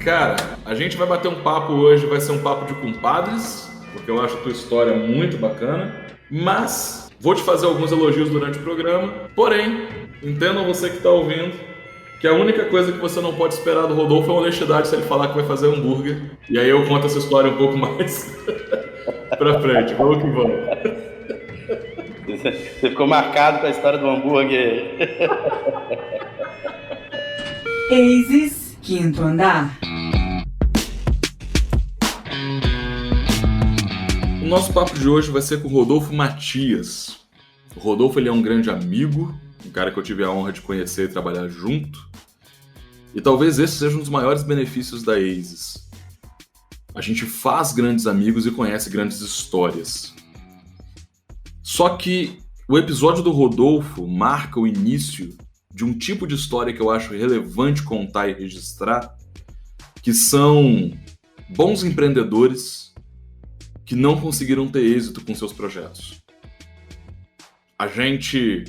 Cara, a gente vai bater um papo hoje, vai ser um papo de compadres, porque eu acho a tua história muito bacana, mas vou te fazer alguns elogios durante o programa, porém, entendam você que está ouvindo, que a única coisa que você não pode esperar do Rodolfo é honestidade se ele falar que vai fazer hambúrguer, e aí eu conto essa história um pouco mais pra frente, vamos que vamos. Você ficou marcado com a história do hambúrguer. Aces, quinto andar. O nosso papo de hoje vai ser com o Rodolfo Matias. O Rodolfo ele é um grande amigo, um cara que eu tive a honra de conhecer e trabalhar junto. E talvez esse seja um dos maiores benefícios da Aces. A gente faz grandes amigos e conhece grandes histórias. Só que o episódio do Rodolfo marca o início de um tipo de história que eu acho relevante contar e registrar, que são bons empreendedores que não conseguiram ter êxito com seus projetos. A gente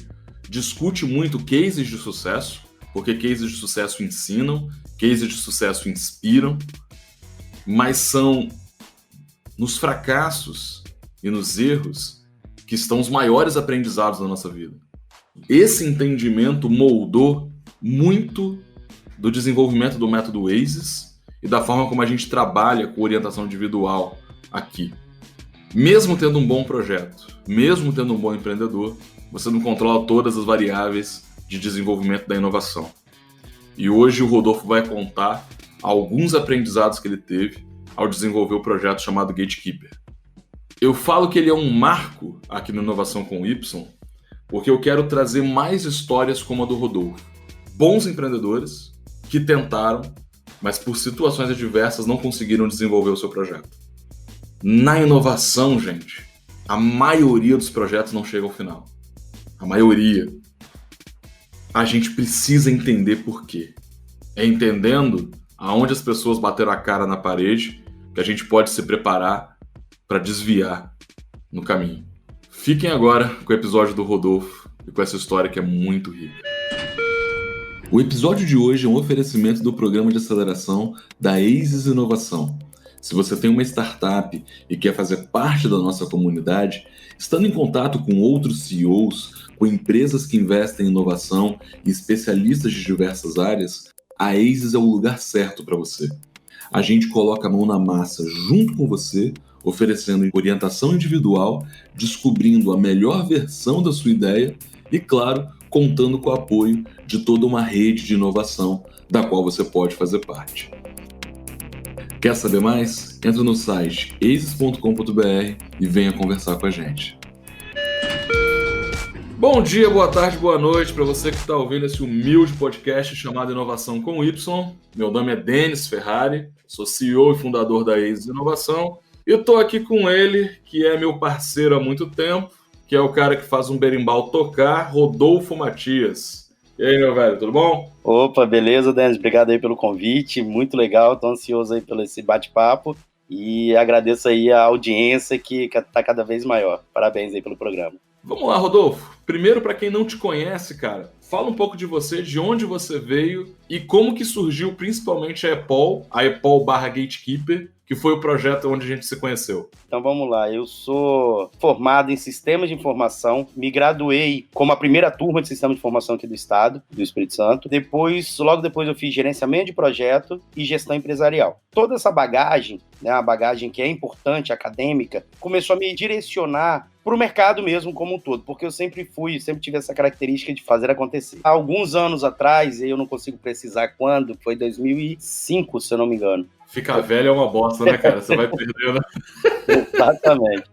discute muito cases de sucesso, porque cases de sucesso ensinam, cases de sucesso inspiram, mas são nos fracassos e nos erros que estão os maiores aprendizados da nossa vida. Esse entendimento moldou muito do desenvolvimento do método ACES e da forma como a gente trabalha com orientação individual aqui. Mesmo tendo um bom projeto, mesmo tendo um bom empreendedor, você não controla todas as variáveis de desenvolvimento da inovação. E hoje o Rodolfo vai contar alguns aprendizados que ele teve ao desenvolver o projeto chamado Gatekeeper. Eu falo que ele é um marco aqui no Inovação com Y, porque eu quero trazer mais histórias como a do Rodolfo. Bons empreendedores que tentaram, mas por situações adversas não conseguiram desenvolver o seu projeto. Na inovação, gente, a maioria dos projetos não chega ao final. A maioria. A gente precisa entender por quê. É entendendo aonde as pessoas bateram a cara na parede que a gente pode se preparar para desviar no caminho. Fiquem agora com o episódio do Rodolfo e com essa história que é muito rica. O episódio de hoje é um oferecimento do programa de aceleração da ACES Inovação. Se você tem uma startup e quer fazer parte da nossa comunidade, estando em contato com outros CEOs, com empresas que investem em inovação e especialistas de diversas áreas, a ACES é o lugar certo para você. A gente coloca a mão na massa junto com você, oferecendo orientação individual, descobrindo a melhor versão da sua ideia e, claro, contando com o apoio de toda uma rede de inovação da qual você pode fazer parte. Quer saber mais? Entra no site aces.com.br e venha conversar com a gente. Bom dia, boa tarde, boa noite para você que está ouvindo esse humilde podcast chamado Inovação com Y. Meu nome é Denis Ferrari, sou CEO e fundador da ACES Inovação e eu estou aqui com ele, que é meu parceiro há muito tempo, que é o cara que faz um berimbau tocar, Rodolfo Matias. E aí, meu velho, tudo bom? Opa, beleza, Denis? Obrigado aí pelo convite, muito legal, tô ansioso aí pelo esse bate-papo e agradeço aí a audiência que tá cada vez maior. Parabéns aí pelo programa. Vamos lá, Rodolfo. Primeiro, para quem não te conhece, cara, fala um pouco de você, de onde você veio e como que surgiu principalmente a EPOL/Gatekeeper, que foi o projeto onde a gente se conheceu. Então vamos lá, eu sou formado em Sistemas de Informação, me graduei como a primeira turma de Sistemas de Informação aqui do Estado, do Espírito Santo. Logo depois eu fiz Gerenciamento de Projeto e Gestão Empresarial. Toda essa bagagem, né, a bagagem que é importante, acadêmica, começou a me direcionar para o mercado mesmo como um todo, porque eu sempre tive essa característica de fazer acontecer. Há alguns anos atrás, eu não consigo precisar quando, foi 2005, se eu não me engano. Ficar velho é uma bosta, né, cara? Você vai perdendo. Exatamente.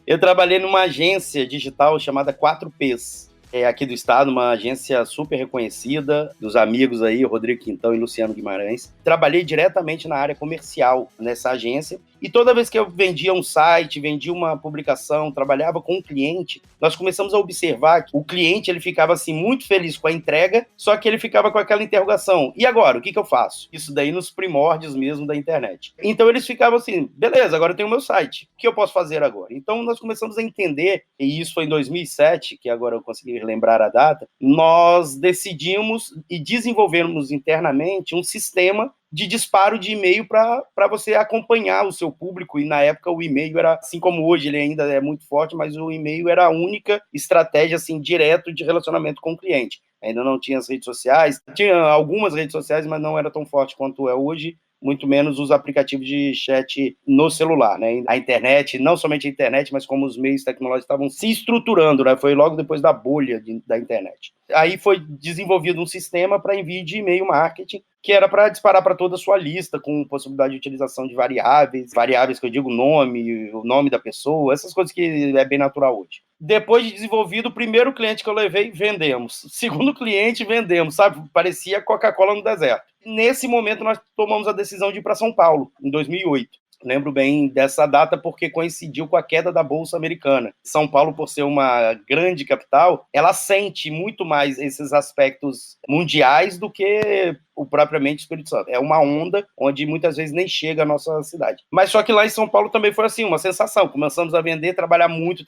Eu trabalhei numa agência digital chamada 4Ps, aqui do estado, uma agência super reconhecida, dos amigos aí, Rodrigo Quintão e Luciano Guimarães. Trabalhei diretamente na área comercial nessa agência e toda vez que eu vendia um site, vendia uma publicação, trabalhava com um cliente, nós começamos a observar que o cliente ele ficava assim muito feliz com a entrega, só que ele ficava com aquela interrogação, e agora, o que eu faço? Isso daí nos primórdios mesmo da internet. Então eles ficavam assim, beleza, agora eu tenho o meu site, o que eu posso fazer agora? Então nós começamos a entender, e isso foi em 2007, que agora eu consegui lembrar a data, nós decidimos e desenvolvemos internamente um sistema de disparo de e-mail para você acompanhar o seu público, e na época o e-mail era, assim como hoje ele ainda é muito forte, mas o e-mail era a única estratégia assim, direto de relacionamento com o cliente. Ainda não tinha as redes sociais, tinha algumas redes sociais, mas não era tão forte quanto é hoje, muito menos os aplicativos de chat no celular, né? A internet, não somente a internet, mas como os meios tecnológicos estavam se estruturando, né? Foi logo depois da bolha da internet. Aí foi desenvolvido um sistema para envio de e-mail marketing, que era para disparar para toda a sua lista, com possibilidade de utilização de variáveis que eu digo o nome da pessoa, essas coisas que é bem natural hoje. Depois de desenvolvido, o primeiro cliente que eu levei, vendemos. Segundo cliente, vendemos, sabe? Parecia Coca-Cola no deserto. Nesse momento, nós tomamos a decisão de ir para São Paulo, em 2008. Lembro bem dessa data porque coincidiu com a queda da Bolsa Americana. São Paulo, por ser uma grande capital, ela sente muito mais esses aspectos mundiais do que o propriamente Espírito Santo. É uma onda onde muitas vezes nem chega a nossa cidade. Mas só que lá em São Paulo também foi assim, uma sensação. Começamos a vender, trabalhar muito.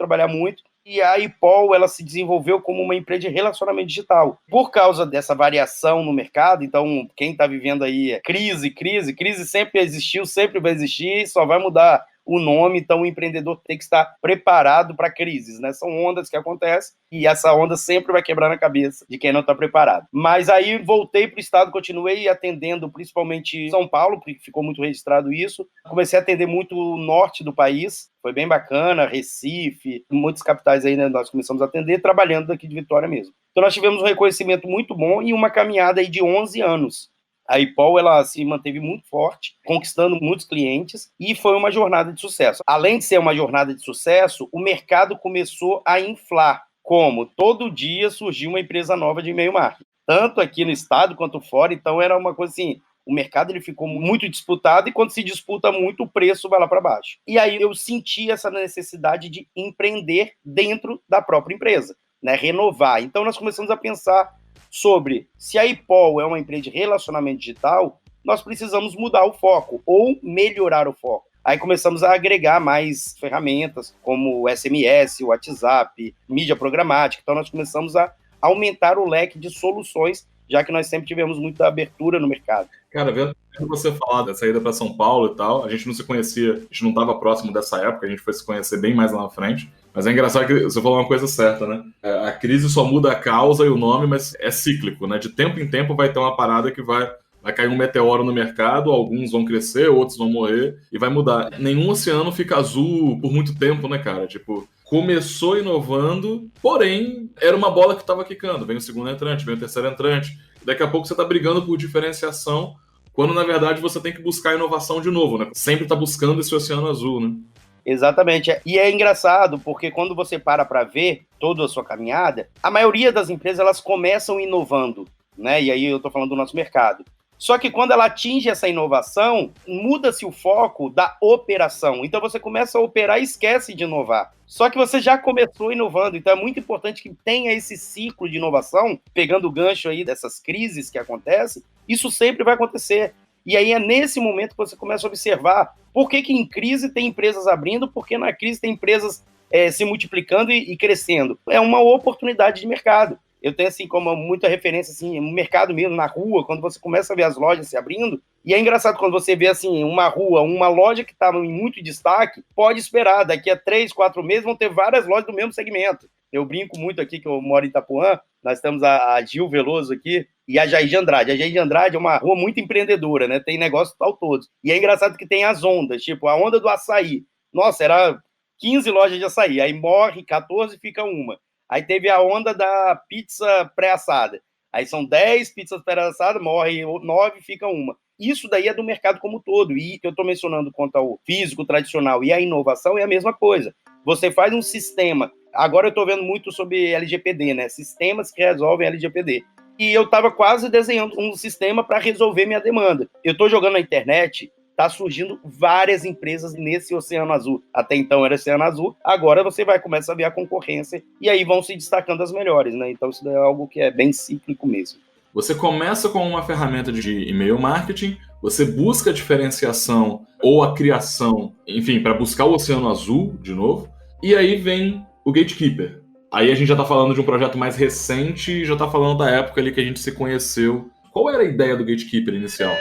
E a IPOL, ela se desenvolveu como uma empresa de relacionamento digital. Por causa dessa variação no mercado, então quem está vivendo aí é crise sempre existiu, sempre vai existir, só vai mudar o nome, então o empreendedor tem que estar preparado para crises, né? São ondas que acontecem e essa onda sempre vai quebrar na cabeça de quem não está preparado. Mas aí voltei para o estado, continuei atendendo principalmente São Paulo, porque ficou muito registrado isso. Comecei a atender muito o norte do país, foi bem bacana, Recife, muitas capitais aí, né, nós começamos a atender, trabalhando daqui de Vitória mesmo. Então nós tivemos um reconhecimento muito bom e uma caminhada aí de 11 anos. A IPOL, ela se manteve muito forte, conquistando muitos clientes, e foi uma jornada de sucesso. Além de ser uma jornada de sucesso, o mercado começou a inflar, como todo dia surgiu uma empresa nova de e-mail marketing, tanto aqui no estado quanto fora. Então era uma coisa assim, o mercado ele ficou muito disputado, e quando se disputa muito, o preço vai lá para baixo. E aí eu senti essa necessidade de empreender dentro da própria empresa, né? Renovar. Então nós começamos a pensar sobre se a IPOL é uma empresa de relacionamento digital, nós precisamos mudar o foco ou melhorar o foco. Aí começamos a agregar mais ferramentas, como o SMS, o WhatsApp, mídia programática. Então nós começamos a aumentar o leque de soluções, já que nós sempre tivemos muita abertura no mercado. Cara, vendo você falar da saída para São Paulo e tal, a gente não se conhecia, a gente não estava próximo dessa época, a gente foi se conhecer bem mais lá na frente. Mas é engraçado que você falou uma coisa certa, né? A crise só muda a causa e o nome, mas é cíclico, né? De tempo em tempo vai ter uma parada que vai cair um meteoro no mercado, alguns vão crescer, outros vão morrer, e vai mudar. Nenhum oceano fica azul por muito tempo, né, cara? Tipo, começou inovando, porém, era uma bola que estava quicando. Vem o segundo entrante, vem o terceiro entrante. Daqui a pouco você está brigando por diferenciação, quando na verdade você tem que buscar inovação de novo, né? Sempre está buscando esse oceano azul, né? Exatamente. E é engraçado, porque quando você para ver toda a sua caminhada, a maioria das empresas elas começam inovando, né? E aí eu estou falando do nosso mercado. Só que quando ela atinge essa inovação, muda-se o foco da operação. Então você começa a operar e esquece de inovar. Só que você já começou inovando, então é muito importante que tenha esse ciclo de inovação, pegando o gancho aí dessas crises que acontecem, isso sempre vai acontecer. E aí é nesse momento que você começa a observar por que em crise tem empresas abrindo, porque na crise tem empresas se multiplicando e crescendo. É uma oportunidade de mercado. Eu tenho, assim, como muita referência, assim, no mercado mesmo, na rua, quando você começa a ver as lojas se abrindo, e é engraçado quando você vê, assim, uma rua, uma loja que estava em muito destaque, pode esperar, daqui a 3, 4 meses vão ter várias lojas do mesmo segmento. Eu brinco muito aqui, que eu moro em Itapuã, nós temos a Gil Veloso aqui, e a Jair de Andrade. A Jair de Andrade é uma rua muito empreendedora, né? Tem negócio tal todos. E é engraçado que tem as ondas, tipo, a onda do açaí. Nossa, era 15 lojas de açaí, aí morre 14 e fica uma. Aí teve a onda da pizza pré-assada. Aí são 10 pizzas pré-assadas, morre 9 e fica uma. Isso daí é do mercado como um todo. E que eu estou mencionando quanto ao físico tradicional e a inovação é a mesma coisa. Você faz um sistema. Agora eu estou vendo muito sobre LGPD, né? Sistemas que resolvem LGPD. E eu estava quase desenhando um sistema para resolver minha demanda. Eu estou jogando na internet, está surgindo várias empresas nesse oceano azul. Até então era oceano azul, agora você vai começar a ver a concorrência e aí vão se destacando as melhores, né? Então isso é algo que é bem cíclico mesmo. Você começa com uma ferramenta de e-mail marketing, você busca a diferenciação ou a criação, enfim, para buscar o oceano azul de novo, e aí vem o gatekeeper. Aí a gente já está falando de um projeto mais recente e já está falando da época ali que a gente se conheceu. Qual era a ideia do Gatekeeper inicial?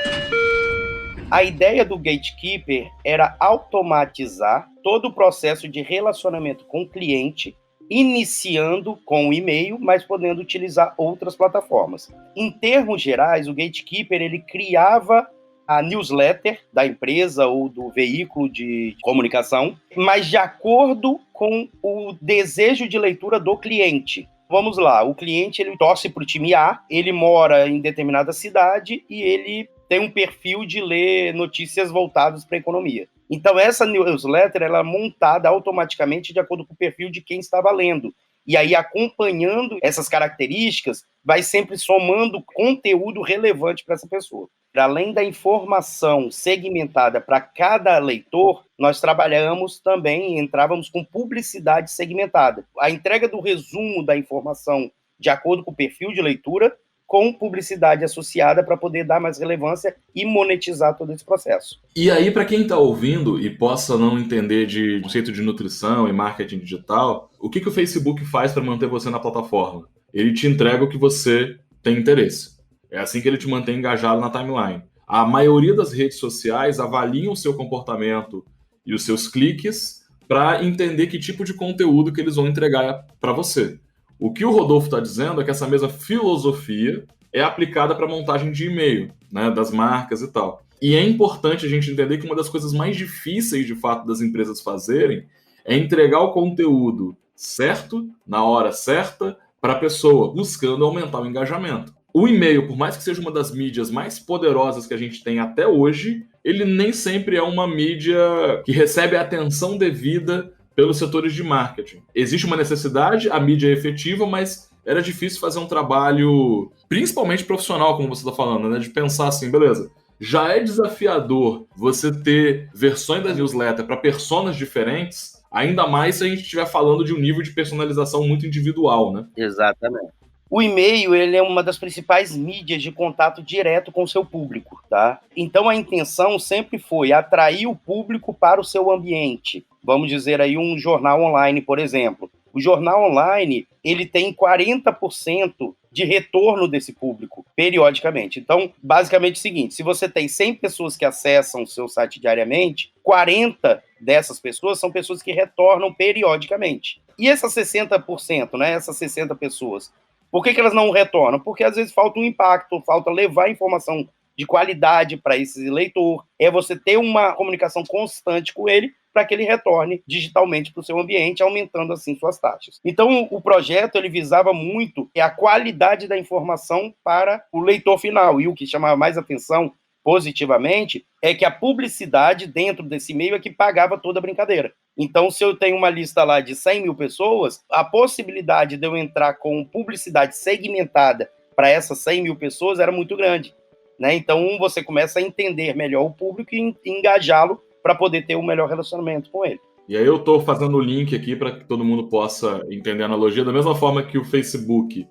A ideia do Gatekeeper era automatizar todo o processo de relacionamento com o cliente, iniciando com o e-mail, mas podendo utilizar outras plataformas. Em termos gerais, o Gatekeeper ele criava a newsletter da empresa ou do veículo de comunicação, mas de acordo com o desejo de leitura do cliente. Vamos lá, o cliente ele torce para o time A, ele mora em determinada cidade e ele tem um perfil de ler notícias voltadas para a economia. Então, essa newsletter ela é montada automaticamente de acordo com o perfil de quem estava lendo. E aí, acompanhando essas características, vai sempre somando conteúdo relevante para essa pessoa. Além da informação segmentada para cada leitor, nós trabalhamos também, entrávamos com publicidade segmentada. A entrega do resumo da informação de acordo com o perfil de leitura, com publicidade associada para poder dar mais relevância e monetizar todo esse processo. E aí, para quem está ouvindo e possa não entender de conceito de nutrição e marketing digital, o que o Facebook faz para manter você na plataforma? Ele te entrega o que você tem interesse. É assim que ele te mantém engajado na timeline. A maioria das redes sociais avaliam o seu comportamento e os seus cliques para entender que tipo de conteúdo que eles vão entregar para você. O que o Rodolfo está dizendo é que essa mesma filosofia é aplicada para a montagem de e-mail, né, das marcas e tal. E é importante a gente entender que uma das coisas mais difíceis, de fato, das empresas fazerem é entregar o conteúdo certo, na hora certa, para a pessoa, buscando aumentar o engajamento. O e-mail, por mais que seja uma das mídias mais poderosas que a gente tem até hoje, ele nem sempre é uma mídia que recebe a atenção devida pelos setores de marketing. Existe uma necessidade, a mídia é efetiva, mas era difícil fazer um trabalho, principalmente profissional, como você está falando, né? De pensar assim, beleza, já é desafiador você ter versões da newsletter para personas diferentes, ainda mais se a gente estiver falando de um nível de personalização muito individual, né? Exatamente. O e-mail ele é uma das principais mídias de contato direto com o seu público, tá? Então a intenção sempre foi atrair o público para o seu ambiente. Vamos dizer aí um jornal online, por exemplo. O jornal online ele tem 40% de retorno desse público, periodicamente. Então, basicamente é o seguinte, se você tem 100 pessoas que acessam o seu site diariamente, 40 dessas pessoas são pessoas que retornam periodicamente. E essas 60%, né, essas 60 pessoas, por que elas não retornam? Porque às vezes falta um impacto, falta levar informação de qualidade para esse leitor, é você ter uma comunicação constante com ele para que ele retorne digitalmente para o seu ambiente, aumentando assim suas taxas. Então o projeto ele visava muito a qualidade da informação para o leitor final, e o que chamava mais atenção positivamente é que a publicidade dentro desse meio é que pagava toda a brincadeira. Então, se eu tenho uma lista lá de 100 mil pessoas, a possibilidade de eu entrar com publicidade segmentada para essas 100 mil pessoas era muito grande, né? Então, você começa a entender melhor o público e engajá-lo para poder ter um melhor relacionamento com ele. E aí eu estou fazendo o link aqui para que todo mundo possa entender a analogia. Da mesma forma que o Facebook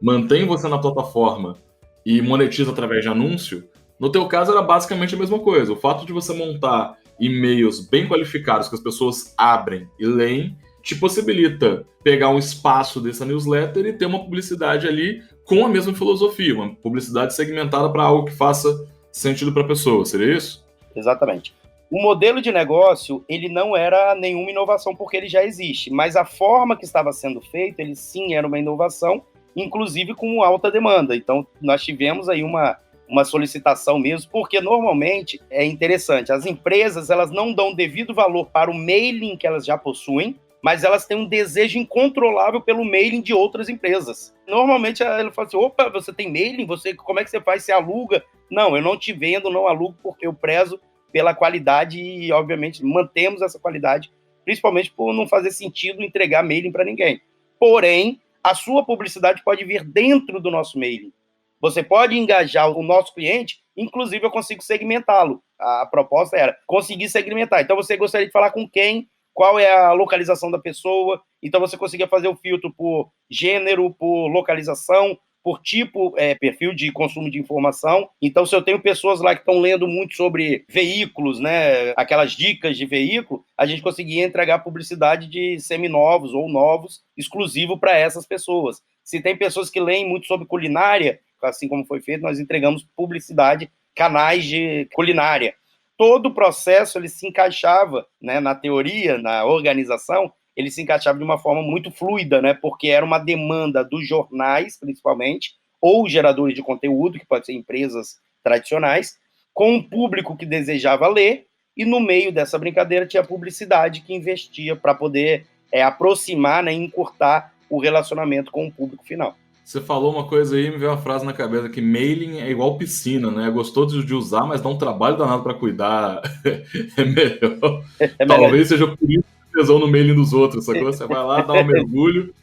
mantém você na plataforma e monetiza através de anúncio, no teu caso era basicamente a mesma coisa. O fato de você montar e-mails bem qualificados que as pessoas abrem e leem te possibilita pegar um espaço dessa newsletter e ter uma publicidade ali com a mesma filosofia, uma publicidade segmentada para algo que faça sentido para a pessoa. Seria isso? Exatamente. O modelo de negócio, ele não era nenhuma inovação porque ele já existe, mas a forma que estava sendo feito, ele sim era uma inovação, inclusive com alta demanda. Então, nós tivemos aí uma solicitação mesmo, porque normalmente é interessante, as empresas elas não dão devido valor para o mailing que elas já possuem, mas elas têm um desejo incontrolável pelo mailing de outras empresas. Normalmente ela fala assim, opa, você tem mailing? Como é que você faz? Você aluga? Não, eu não te vendo, não alugo, porque eu prezo pela qualidade e, obviamente, mantemos essa qualidade, principalmente por não fazer sentido entregar mailing para ninguém. Porém, a sua publicidade pode vir dentro do nosso mailing. Você pode engajar o nosso cliente, inclusive eu consigo segmentá-lo. A proposta era conseguir segmentar. Então você gostaria de falar com quem, qual é a localização da pessoa, então você conseguia fazer o filtro por gênero, por localização, por tipo, perfil de consumo de informação. Então, se eu tenho pessoas lá que estão lendo muito sobre veículos, né, aquelas dicas de veículo, a gente conseguia entregar publicidade de seminovos ou novos, exclusivo para essas pessoas. Se tem pessoas que leem muito sobre culinária, assim como foi feito, nós entregamos publicidade, canais de culinária. Todo o processo ele se encaixava, né, na teoria, na organização, ele se encaixava de uma forma muito fluida, né, porque era uma demanda dos jornais, principalmente, ou geradores de conteúdo, que pode ser empresas tradicionais, com um público que desejava ler, e no meio dessa brincadeira tinha a publicidade que investia para poder aproximar, né, e encurtar o relacionamento com o público final. Você falou uma coisa aí, me veio uma frase na cabeça, que mailing é igual piscina, né? Gostou de usar, mas dá um trabalho danado para cuidar. É melhor. Talvez seja por isso que tesão no mailing dos outros, sacou? Você vai lá, dá um mergulho.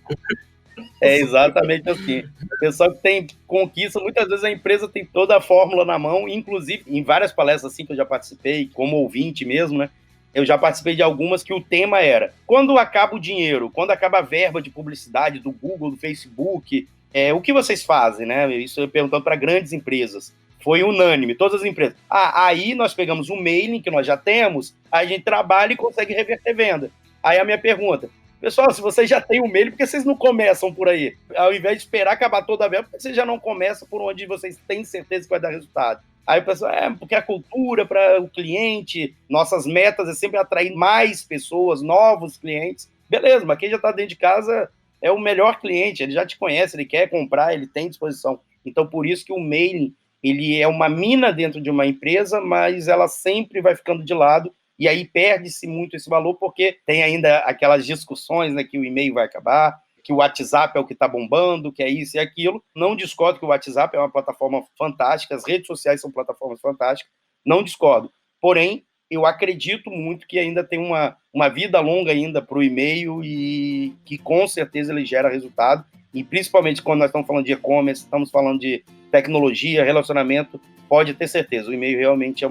É exatamente assim. O pessoal que tem conquista, muitas vezes a empresa tem toda a fórmula na mão, inclusive em várias palestras assim que eu já participei, como ouvinte mesmo, né? Eu já participei de algumas que o tema era: quando acaba o dinheiro, quando acaba a verba de publicidade do Google, do Facebook, o que vocês fazem, né? Isso eu perguntando para grandes empresas. Foi unânime, todas as empresas. Aí nós pegamos um mailing que nós já temos, aí a gente trabalha e consegue reverter venda. Aí a minha pergunta: pessoal, se vocês já têm um mailing, por que vocês não começam por aí? Ao invés de esperar acabar toda a verba, por que vocês já não começam por onde vocês têm certeza que vai dar resultado? Aí o pessoal, porque a cultura para o cliente, nossas metas é sempre atrair mais pessoas, novos clientes. Beleza, mas quem já está dentro de casa é o melhor cliente, ele já te conhece, ele quer comprar, ele tem disposição. Então, por isso que o mailing, ele é uma mina dentro de uma empresa, mas ela sempre vai ficando de lado, e aí perde-se muito esse valor, porque tem ainda aquelas discussões, né, que o e-mail vai acabar, que o WhatsApp é o que está bombando, que é isso e aquilo. Não discordo que o WhatsApp é uma plataforma fantástica, as redes sociais são plataformas fantásticas, não discordo. Porém, eu acredito muito que ainda tem uma vida longa ainda para o e-mail e que com certeza ele gera resultado. E principalmente quando nós estamos falando de e-commerce, estamos falando de tecnologia, relacionamento, pode ter certeza, o e-mail realmente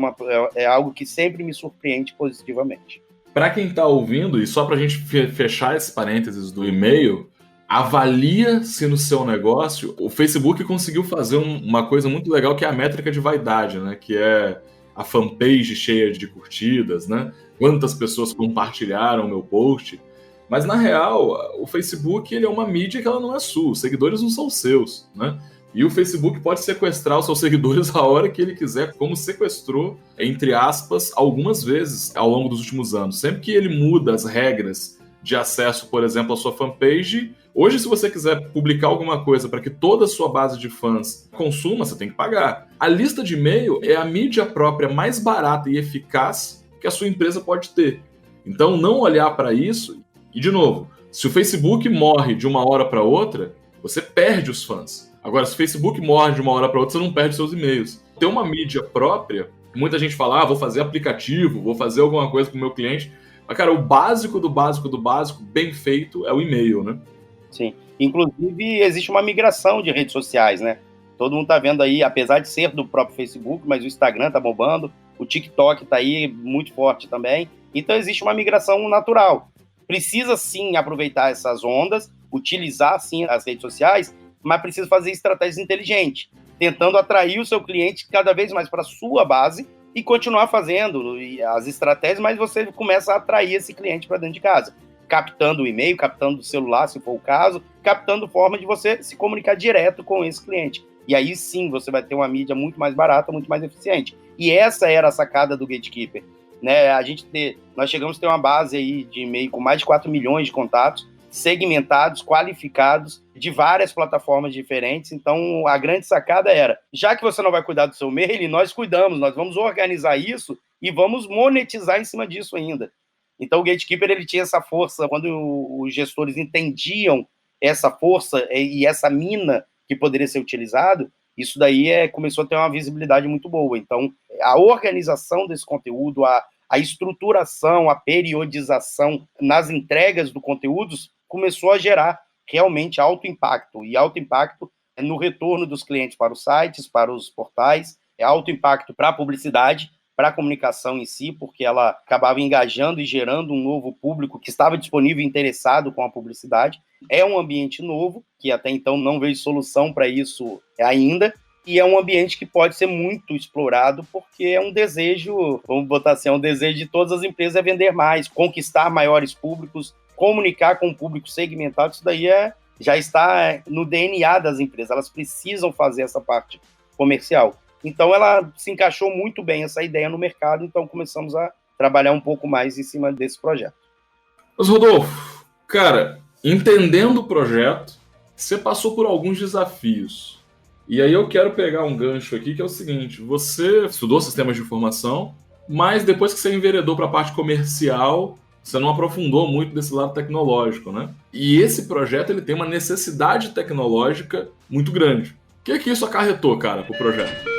é algo que sempre me surpreende positivamente. Para quem está ouvindo, e só para a gente fechar esse parênteses do e-mail, avalia se no seu negócio o Facebook conseguiu fazer uma coisa muito legal, que é a métrica de vaidade, né? Que é a fanpage cheia de curtidas, né? Quantas pessoas compartilharam o meu post. Mas, na real, o Facebook ele é uma mídia que ela não é sua. Os seguidores não são seus, né? E o Facebook pode sequestrar os seus seguidores a hora que ele quiser, como sequestrou, entre aspas, algumas vezes ao longo dos últimos anos. Sempre que ele muda as regras de acesso, por exemplo, à sua fanpage, hoje, se você quiser publicar alguma coisa para que toda a sua base de fãs consuma, você tem que pagar. A lista de e-mail é a mídia própria mais barata e eficaz que a sua empresa pode ter. Então, não olhar para isso. E, de novo, se o Facebook morre de uma hora para outra, você perde os fãs. Agora, se o Facebook morre de uma hora para outra, você não perde seus e-mails. Ter uma mídia própria, muita gente fala, vou fazer aplicativo, vou fazer alguma coisa com o meu cliente. Mas, cara, o básico do básico do básico, bem feito, é o e-mail, né? Sim. Inclusive, existe uma migração de redes sociais, né? Todo mundo tá vendo aí, apesar de ser do próprio Facebook, mas o Instagram tá bombando, o TikTok tá aí muito forte também. Então, existe uma migração natural. Precisa, sim, aproveitar essas ondas, utilizar, sim, as redes sociais, mas precisa fazer estratégias inteligentes, tentando atrair o seu cliente cada vez mais para a sua base e continuar fazendo as estratégias, mas você começa a atrair esse cliente para dentro de casa, captando o e-mail, captando o celular, se for o caso, captando forma de você se comunicar direto com esse cliente. E aí sim, você vai ter uma mídia muito mais barata, muito mais eficiente. E essa era a sacada do Gatekeeper. Né? Nós chegamos a ter uma base aí de e-mail com mais de 4 milhões de contatos, segmentados, qualificados, de várias plataformas diferentes. Então, a grande sacada era, já que você não vai cuidar do seu e-mail, nós cuidamos, nós vamos organizar isso e vamos monetizar em cima disso ainda. Então, o Gatekeeper ele tinha essa força, quando os gestores entendiam essa força e essa mina que poderia ser utilizado, isso daí começou a ter uma visibilidade muito boa. Então, a organização desse conteúdo, a estruturação, a periodização nas entregas do conteúdo começou a gerar realmente alto impacto. E alto impacto no retorno dos clientes para os sites, para os portais, alto impacto para a publicidade, para a comunicação em si, porque ela acabava engajando e gerando um novo público que estava disponível e interessado com a publicidade. É um ambiente novo, que até então não vejo solução para isso ainda, e é um ambiente que pode ser muito explorado, porque é um desejo, vamos botar assim, é um desejo de todas as empresas vender mais, conquistar maiores públicos, comunicar com o público segmentado. Isso daí já está no DNA das empresas, elas precisam fazer essa parte comercial. Então ela se encaixou muito bem, essa ideia, no mercado, então começamos a trabalhar um pouco mais em cima desse projeto. Mas, Rodolfo, cara, entendendo o projeto, você passou por alguns desafios. E aí eu quero pegar um gancho aqui, que é o seguinte: você estudou sistemas de informação, mas depois que você enveredou para a parte comercial, você não aprofundou muito desse lado tecnológico, né? E esse projeto ele tem uma necessidade tecnológica muito grande. O que isso acarretou, cara, para o projeto?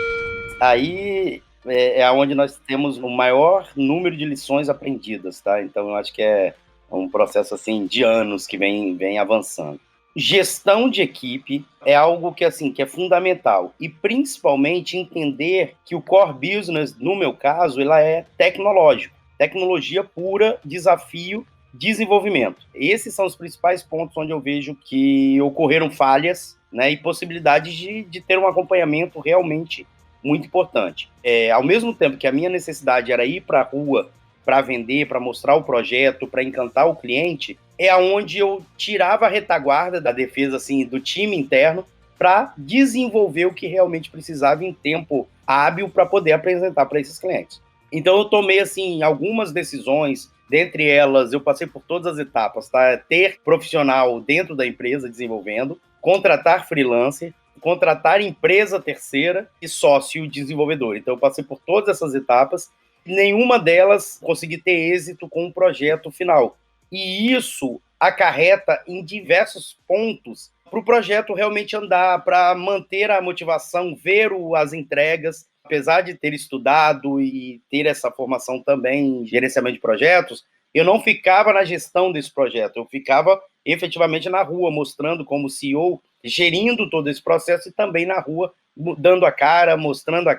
Aí é onde nós temos o maior número de lições aprendidas, tá? Então eu acho que é um processo assim de anos que vem avançando. Gestão de equipe é algo que é fundamental, e principalmente entender que o core business, no meu caso, ela é tecnológico, tecnologia pura, desafio, desenvolvimento. Esses são os principais pontos onde eu vejo que ocorreram falhas, né, e possibilidades de ter um acompanhamento realmente muito importante. Ao mesmo tempo que a minha necessidade era ir para a rua para vender, para mostrar o projeto, para encantar o cliente, é onde eu tirava a retaguarda da defesa, assim, do time interno, para desenvolver o que realmente precisava em tempo hábil para poder apresentar para esses clientes. Então eu tomei assim algumas decisões, dentre elas eu passei por todas as etapas, tá? Ter profissional dentro da empresa desenvolvendo, contratar freelancer, contratar empresa terceira e sócio desenvolvedor. Então eu passei por todas essas etapas, e nenhuma delas consegui ter êxito com o projeto final. E isso acarreta em diversos pontos para o projeto realmente andar, para manter a motivação, ver as entregas. Apesar de ter estudado e ter essa formação também em gerenciamento de projetos, eu não ficava na gestão desse projeto, eu ficava efetivamente na rua, mostrando como CEO, gerindo todo esse processo, e também na rua, dando a cara, mostrando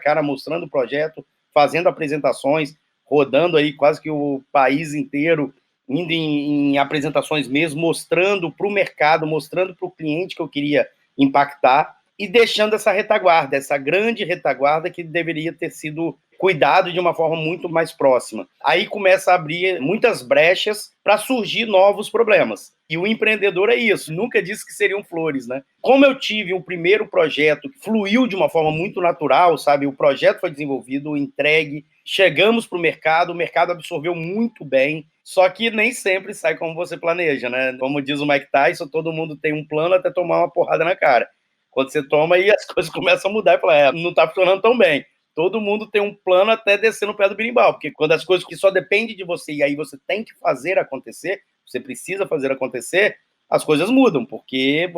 o projeto, fazendo apresentações, rodando aí quase que o país inteiro, indo em apresentações mesmo, mostrando para o mercado, mostrando para o cliente que eu queria impactar, e deixando essa retaguarda, essa grande retaguarda que deveria ter sido cuidado de uma forma muito mais próxima. Aí começa a abrir muitas brechas para surgir novos problemas. E o empreendedor é isso, nunca disse que seriam flores, né? Como eu tive um primeiro projeto que fluiu de uma forma muito natural, sabe? O projeto foi desenvolvido, entregue, chegamos para o mercado absorveu muito bem, só que nem sempre sai como você planeja, né? Como diz o Mike Tyson, todo mundo tem um plano até tomar uma porrada na cara. Quando você toma, aí as coisas começam a mudar e fala, não está funcionando tão bem. Todo mundo tem um plano até descer no pé do berimbau, porque quando as coisas que só dependem de você e aí você tem que fazer acontecer, você precisa fazer acontecer, as coisas mudam, porque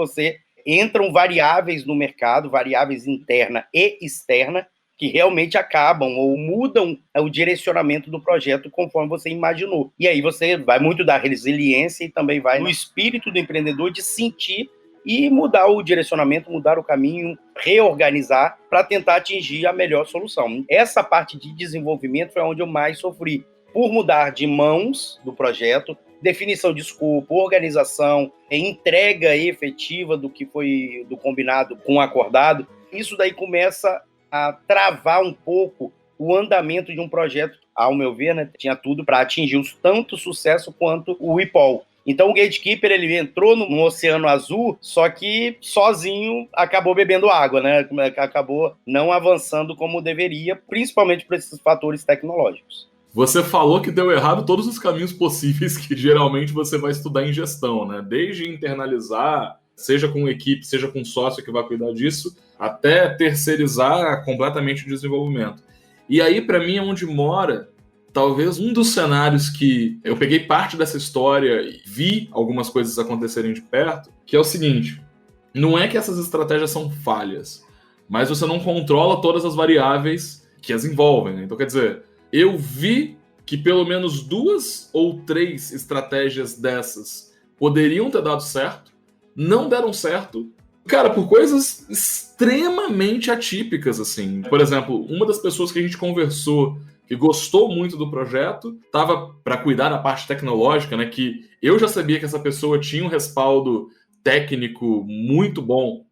entram variáveis no mercado, variáveis interna e externa, que realmente acabam ou mudam o direcionamento do projeto conforme você imaginou. E aí você vai muito da resiliência e também vai no espírito do empreendedor de sentir e mudar o direcionamento, mudar o caminho, reorganizar para tentar atingir a melhor solução. Essa parte de desenvolvimento foi onde eu mais sofri, por mudar de mãos do projeto, definição de escopo, organização, entrega efetiva do que foi do combinado com o acordado. Isso daí começa a travar um pouco o andamento de um projeto, ao meu ver, né, tinha tudo para atingir tanto sucesso quanto o IPOL. Então o Gatekeeper ele entrou no Oceano Azul, só que sozinho acabou bebendo água, né? Acabou não avançando como deveria, principalmente por esses fatores tecnológicos. Você falou que deu errado todos os caminhos possíveis que geralmente você vai estudar em gestão, né? Desde internalizar, seja com equipe, seja com sócio que vai cuidar disso, até terceirizar completamente o desenvolvimento. E aí, para mim, é onde mora talvez um dos cenários que eu peguei parte dessa história e vi algumas coisas acontecerem de perto, que é o seguinte: não é que essas estratégias são falhas, mas você não controla todas as variáveis que as envolvem, né? Então, quer dizer, eu vi que pelo menos 2 ou 3 estratégias dessas poderiam ter dado certo, não deram certo, cara, por coisas extremamente atípicas, assim. Por exemplo, uma das pessoas que a gente conversou que gostou muito do projeto, estava para cuidar da parte tecnológica, né, que eu já sabia que essa pessoa tinha um respaldo técnico muito bom.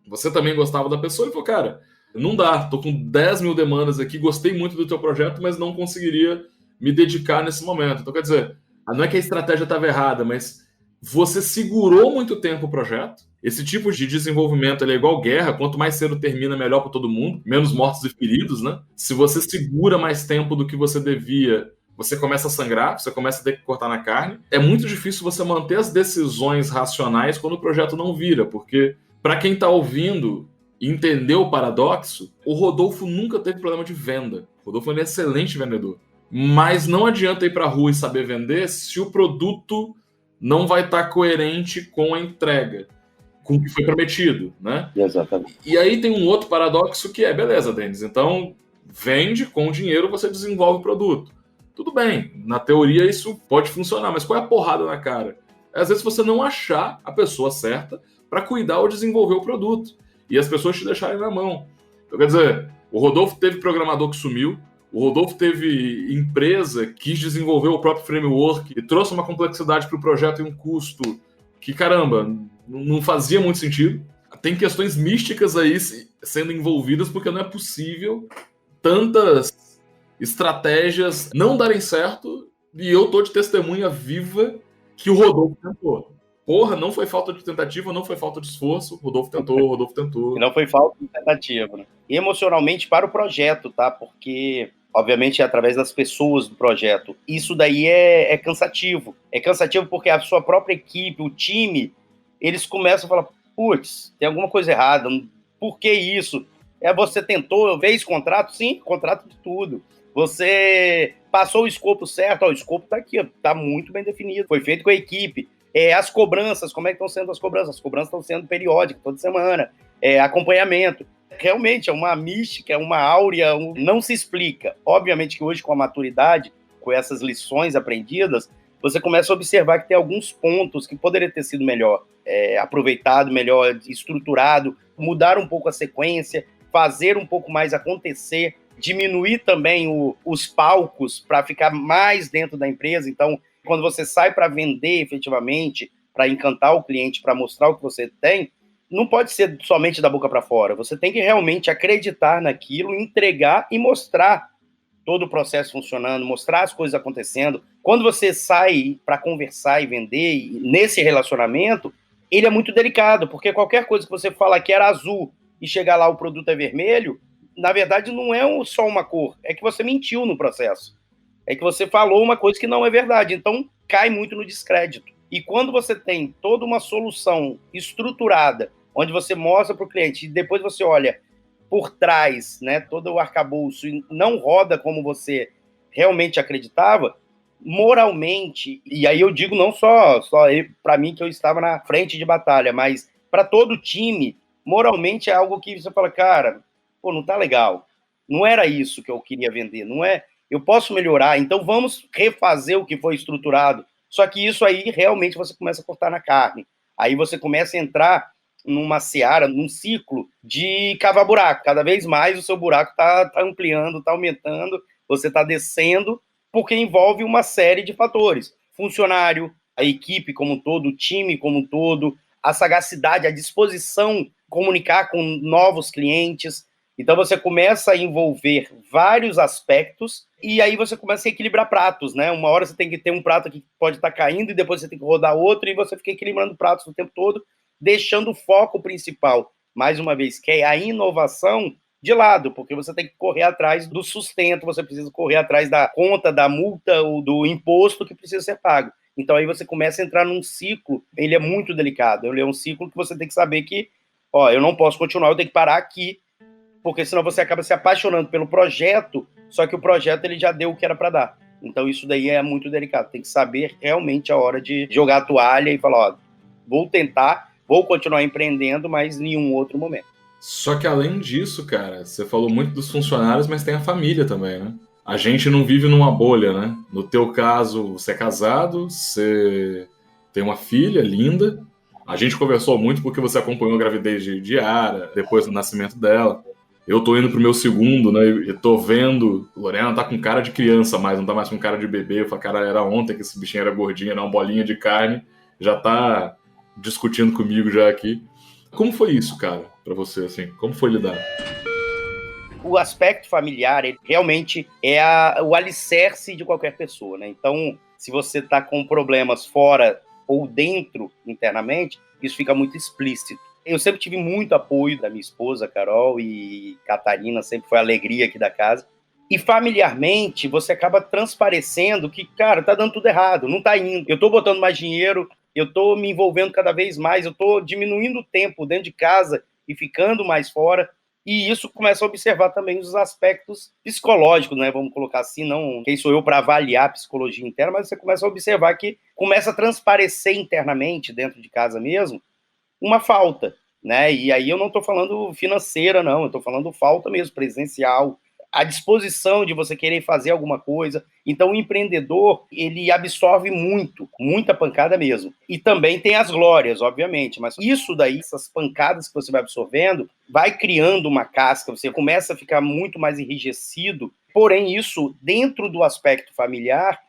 Você também gostava da pessoa e falou, cara, não dá, tô com 10 mil demandas aqui, gostei muito do teu projeto, mas não conseguiria me dedicar nesse momento. Então, quer dizer, não é que a estratégia estava errada, mas você segurou muito tempo o projeto. Esse tipo de desenvolvimento ele é igual guerra, quanto mais cedo termina, melhor para todo mundo, menos mortos e feridos, né? Se você segura mais tempo do que você devia, você começa a sangrar, você começa a ter que cortar na carne. É muito difícil você manter as decisões racionais quando o projeto não vira, porque para quem está ouvindo e entendeu o paradoxo, o Rodolfo nunca teve problema de venda. O Rodolfo é um excelente vendedor. Mas não adianta ir para a rua e saber vender se o produto não vai estar coerente com a entrega, com o que foi prometido, né? Exatamente. E aí tem um outro paradoxo que é, beleza, Denis, então vende, com o dinheiro você desenvolve o produto. Tudo bem, na teoria isso pode funcionar, mas qual é a porrada na cara? Às vezes você não achar a pessoa certa para cuidar ou desenvolver o produto, e as pessoas te deixarem na mão. Então, quer dizer, o Rodolfo teve programador que sumiu, o Rodolfo teve empresa que quis desenvolver o próprio framework e trouxe uma complexidade para o projeto e um custo que, caramba, não fazia muito sentido. Tem questões místicas aí sendo envolvidas porque não é possível tantas estratégias não darem certo e eu tô de testemunha viva que o Rodolfo tentou. Porra, não foi falta de tentativa, não foi falta de esforço. Rodolfo tentou. Não foi falta de tentativa, né? Emocionalmente para o projeto, tá? Porque obviamente, é através das pessoas do projeto. Isso daí é cansativo. É cansativo porque a sua própria equipe, o time, eles começam a falar, putz, tem alguma coisa errada, por que isso? Você tentou ver esse contrato? Sim, contrato de tudo. Você passou o escopo certo? O escopo está aqui, está muito bem definido, foi feito com a equipe. As cobranças, como é que estão sendo as cobranças? As cobranças estão sendo periódicas, toda semana. Acompanhamento. Realmente é uma mística, é uma áurea, não se explica. Obviamente que hoje, com a maturidade, com essas lições aprendidas, você começa a observar que tem alguns pontos que poderiam ter sido melhor aproveitado, melhor estruturado, mudar um pouco a sequência, fazer um pouco mais acontecer, diminuir também os palcos para ficar mais dentro da empresa. Então, quando você sai para vender efetivamente, para encantar o cliente, para mostrar o que você tem, não pode ser somente da boca para fora. Você tem que realmente acreditar naquilo, entregar e mostrar todo o processo funcionando, mostrar as coisas acontecendo. Quando você sai para conversar e vender, nesse relacionamento, ele é muito delicado, porque qualquer coisa que você fala que era azul e chegar lá o produto é vermelho, na verdade não é só uma cor, é que você mentiu no processo. É que você falou uma coisa que não é verdade, então cai muito no descrédito. E quando você tem toda uma solução estruturada, onde você mostra para o cliente e depois você olha por trás, né, todo o arcabouço e não roda como você realmente acreditava, moralmente, e aí eu digo não só para mim que eu estava na frente de batalha, mas para todo o time, moralmente é algo que você fala, cara, pô, não tá legal, não era isso que eu queria vender, não é, eu posso melhorar, então vamos refazer o que foi estruturado, só que isso aí realmente você começa a cortar na carne, aí você começa a entrar numa seara, num ciclo de cavar buraco. Cada vez mais o seu buraco está ampliando, está aumentando, você está descendo, porque envolve uma série de fatores. Funcionário, a equipe como um todo, o time como um todo, a sagacidade, a disposição, comunicar com novos clientes. Então você começa a envolver vários aspectos e aí você começa a equilibrar pratos, né? Uma hora você tem que ter um prato que pode estar caindo e depois você tem que rodar outro e você fica equilibrando pratos o tempo todo, deixando o foco principal, mais uma vez, que é a inovação, de lado, porque você tem que correr atrás do sustento, você precisa correr atrás da conta, da multa ou do imposto que precisa ser pago. Então aí você começa a entrar num ciclo, ele é muito delicado, ele é um ciclo que você tem que saber que, eu não posso continuar, eu tenho que parar aqui, porque senão você acaba se apaixonando pelo projeto, só que o projeto ele já deu o que era para dar. Então isso daí é muito delicado, tem que saber realmente a hora de jogar a toalha e falar, vou tentar, vou continuar empreendendo, mas em um outro momento. Só que além disso, cara, você falou muito dos funcionários, mas tem a família também, né? A gente não vive numa bolha, né? No teu caso, você é casado, você tem uma filha linda. A gente conversou muito porque você acompanhou a gravidez de Yara, depois do nascimento dela. Eu tô indo pro meu segundo, né? E tô vendo, Lorena tá com cara de criança, mas não tá mais com cara de bebê. Eu falo, cara, era ontem que esse bichinho era gordinho, era uma bolinha de carne. Já tá discutindo comigo já aqui. Como foi isso, cara, pra você, assim? Como foi lidar? O aspecto familiar, ele realmente é o alicerce de qualquer pessoa, né? Então, se você está com problemas fora ou dentro, internamente, isso fica muito explícito. Eu sempre tive muito apoio da minha esposa, Carol, e Catarina, sempre foi a alegria aqui da casa. E familiarmente, você acaba transparecendo que, cara, tá dando tudo errado, não tá indo. Eu tô botando mais dinheiro, eu tô me envolvendo cada vez mais, eu tô diminuindo o tempo dentro de casa e ficando mais fora. E isso começa a observar também os aspectos psicológicos, né? Vamos colocar assim, não quem sou eu para avaliar a psicologia interna, mas você começa a observar que começa a transparecer internamente, dentro de casa mesmo, uma falta, né? E aí eu não estou falando financeira, não, eu estou falando falta mesmo, presencial, a disposição de você querer fazer alguma coisa. Então o empreendedor, ele absorve muito, muita pancada mesmo. E também tem as glórias, obviamente, mas isso daí, essas pancadas que você vai absorvendo, vai criando uma casca, você começa a ficar muito mais enrijecido. Porém, isso, dentro do aspecto familiar,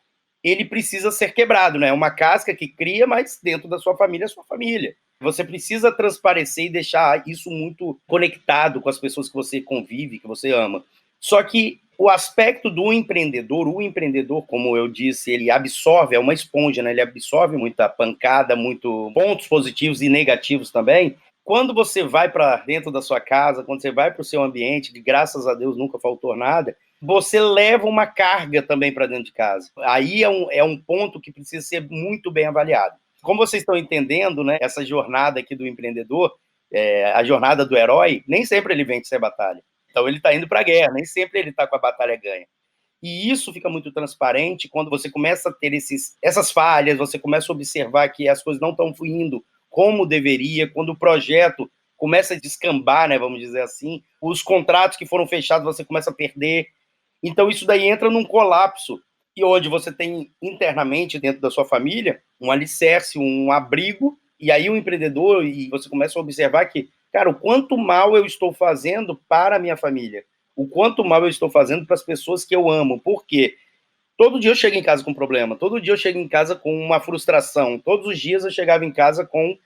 ele precisa ser quebrado, né? É uma casca que cria, mas dentro da sua família é sua família. Você precisa transparecer e deixar isso muito conectado com as pessoas que você convive, que você ama. Só que o aspecto do empreendedor, o empreendedor, como eu disse, ele absorve, é uma esponja, né? Ele absorve muita pancada, muito pontos positivos e negativos também. Quando você vai para dentro da sua casa, quando você vai para o seu ambiente, que graças a Deus nunca faltou nada, você leva uma carga também para dentro de casa. Aí é um ponto que precisa ser muito bem avaliado. Como vocês estão entendendo, né, essa jornada aqui do empreendedor, a jornada do herói, nem sempre ele vence a batalha. Então ele está indo para a guerra, nem sempre ele está com a batalha ganha. E isso fica muito transparente quando você começa a ter essas falhas, você começa a observar que as coisas não estão fluindo como deveria, quando o projeto começa a descambar, né, vamos dizer assim, os contratos que foram fechados você começa a perder. Então isso daí entra num colapso, e onde você tem internamente, dentro da sua família, um alicerce, um abrigo, e aí o empreendedor, e você começa a observar que, cara, o quanto mal eu estou fazendo para a minha família, o quanto mal eu estou fazendo para as pessoas que eu amo, porque todo dia eu chego em casa com um problema, todo dia eu chego em casa com uma frustração, todos os dias eu chegava em casa com